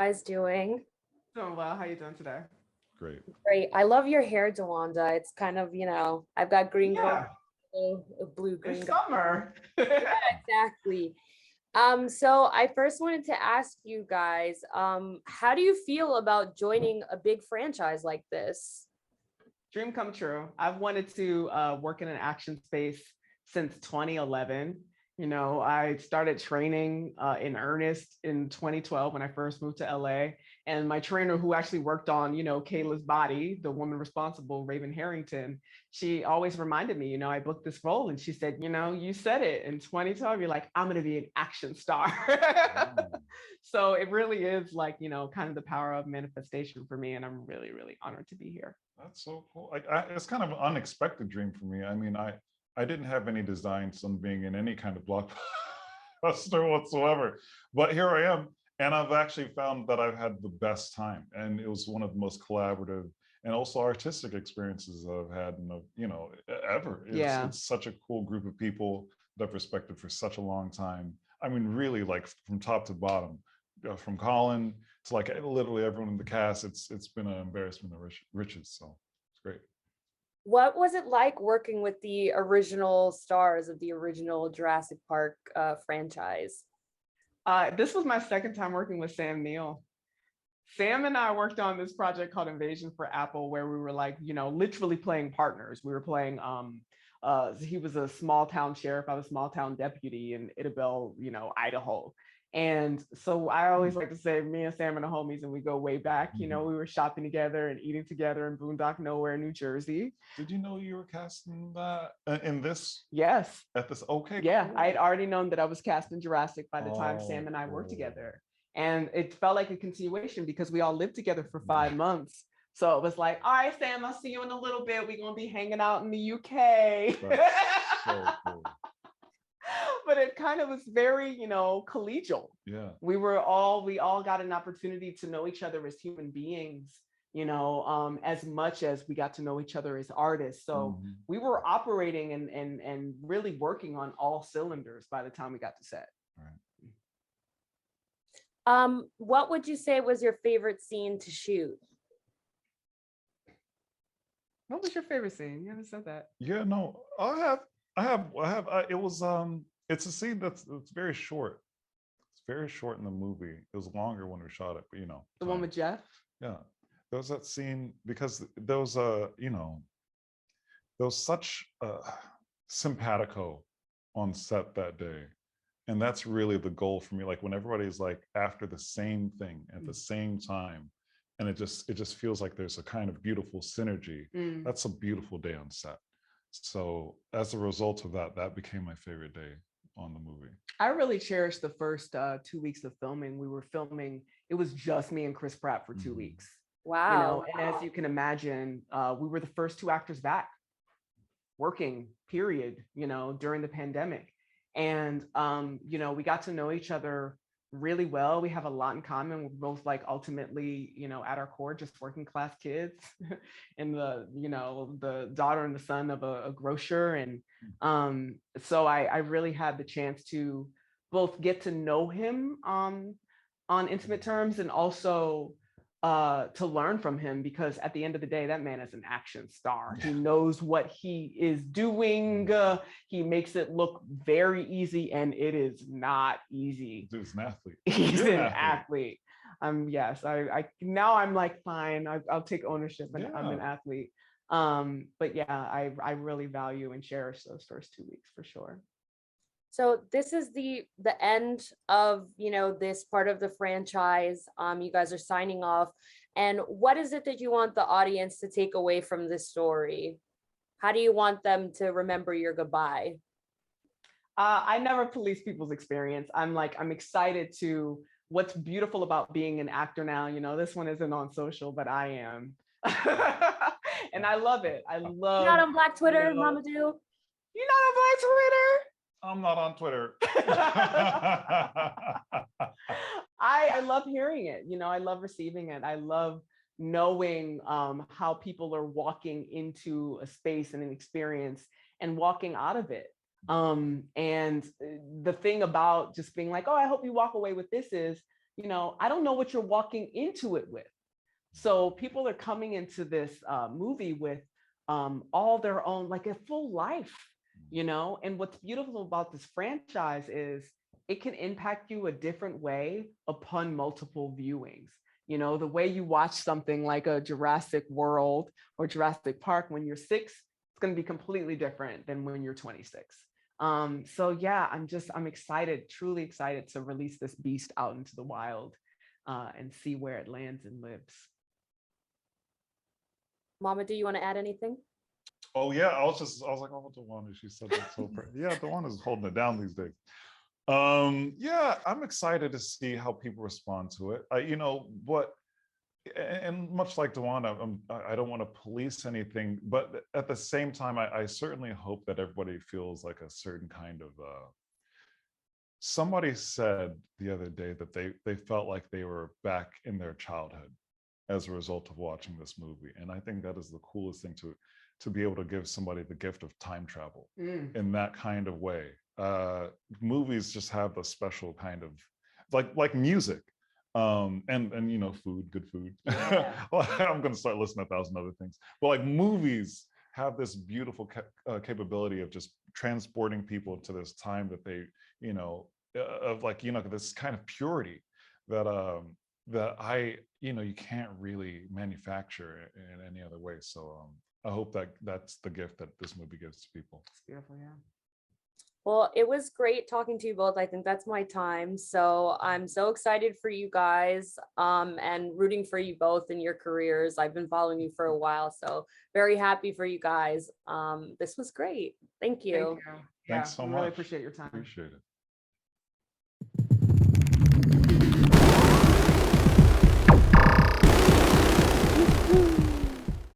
guys doing? Doing well. How you doing today? Great. Great. I love your hair, DeWanda. It's kind of, I've got green Yeah, going, blue, green it's going. summer. Exactly. So I first wanted to ask you guys, how do you feel about joining a big franchise like this? Dream come true. I've wanted to work in an action space since 2011. I started training in earnest in 2012 when I first moved to LA. And my trainer, who actually worked on, Kayla's body, the woman responsible, Raven Harrington, she always reminded me, I booked this role and she said, you said it in 2012, you're like, I'm going to be an action star. So it really is like, kind of the power of manifestation for me. And I'm really, really honored to be here. That's so cool. It's kind of an unexpected dream for me. I mean, I didn't have any designs on being in any kind of blockbuster whatsoever, but here I am. And I've actually found that I've had the best time. And it was one of the most collaborative and also artistic experiences I've had ever. It's such a cool group of people that I've respected for such a long time. I mean, really, like from top to bottom, from Colin to like literally everyone in the cast. It's been an embarrassment of riches. So it's great. What was it like working with the original stars of the original Jurassic Park franchise? This was my second time working with Sam Neill. Sam and I worked on this project called Invasion for Apple, where we were like, literally playing partners. We were playing, he was a small town sheriff, I was a small town deputy in Idabel, Idaho. And so I always like to say, me and Sam and the homies, and we go way back. We were shopping together and eating together in Boondock Nowhere, New Jersey. Did you know you were casting that in this? Yes. At this, okay. Yeah, cool. I had already known that I was cast in Jurassic by the time Sam and I worked together. And it felt like a continuation because we all lived together for 5 months. So it was like, all right, Sam, I'll see you in a little bit. We're going to be hanging out in the UK. That's so cool. But it kind of was very, collegial. Yeah. We all got an opportunity to know each other as human beings, as much as we got to know each other as artists. So we were operating and really working on all cylinders by the time we got to set. Right. What would you say was your favorite scene to shoot? What was your favorite scene? You haven't said that. Yeah, no, it was, it's a scene that's very short. It's very short in the movie. It was longer when we shot it, but The one with Jeff? Yeah. There was that scene because there was such simpatico on set that day. And that's really the goal for me. Like when everybody's like after the same thing at the same time, and it just feels like there's a kind of beautiful synergy. That's a beautiful day on set. So as a result of that, that became my favorite day on the movie. I really cherished the first 2 weeks of filming. We were filming, it was just me and Chris Pratt for 2 weeks. Wow. And as you can imagine, we were the first 2 actors back working, period, during the pandemic. And, we got to know each other really well. We have a lot in common. We're both like ultimately, at our core, just working class kids and the daughter and the son of a grocer. And so I really had the chance to both get to know him on intimate terms and also to learn from him, because at the end of the day, that man is an action star. He knows what he is doing. He makes it look very easy, and it is not easy. He's an athlete. He's an athlete. Yes, I now I'm like, fine, I'll take ownership, and I'm an athlete. But yeah, I really value and cherish those first 2 weeks for sure. So this is the end of, this part of the franchise. You guys are signing off. And what is it that you want the audience to take away from this story? How do you want them to remember your goodbye? I never police people's experience. I'm excited to what's beautiful about being an actor now. This one isn't on social, but I am. And I love it. I love. You're not on Black Twitter, Mamoudou? You're not on Black Twitter? I'm not on Twitter. I love hearing it. I love receiving it. I love knowing how people are walking into a space and an experience and walking out of it. And the thing about just being like, oh, I hope you walk away with this is you know, I don't know what you're walking into it with. So people are coming into this movie with all their own, like a full life, you know? And what's beautiful about this franchise is it can impact you a different way upon multiple viewings. You know, the way you watch something like a Jurassic World or Jurassic Park when you're 6, it's going to be completely different than when you're 26. So yeah, I'm excited, truly excited to release this beast out into the wild and see where it lands and lives. Mama, do you want to add anything? Oh yeah, I was like, oh, DeWanda, she said that so pretty. Yeah, DeWanda's holding it down these days. Yeah, I'm excited to see how people respond to it. You know, and much like DeWanda, I don't want to police anything, but at the same time, I certainly hope that everybody feels like a certain kind of. Somebody said the other day that they felt like they were back in their childhood as a result of watching this movie, and I think that is the coolest thing to be able to give somebody the gift of time travel in that kind of way. Movies just have a special kind of like music, and you know, good food. Yeah. I'm gonna start listing 1,000 other things, but like movies have this beautiful capability of just transporting people to this time that they, you know, of like, you know, this kind of purity that that you can't really manufacture in any other way. So I hope that that's the gift that this movie gives to people. It's beautiful, yeah. Well, it was great talking to you both. I think that's my time. So I'm so excited for you guys and rooting for you both in your careers. I've been following you for a while, so very happy for you guys. This was great. Thank you. Thank you. Thanks so we much. really appreciate your time. Appreciate it.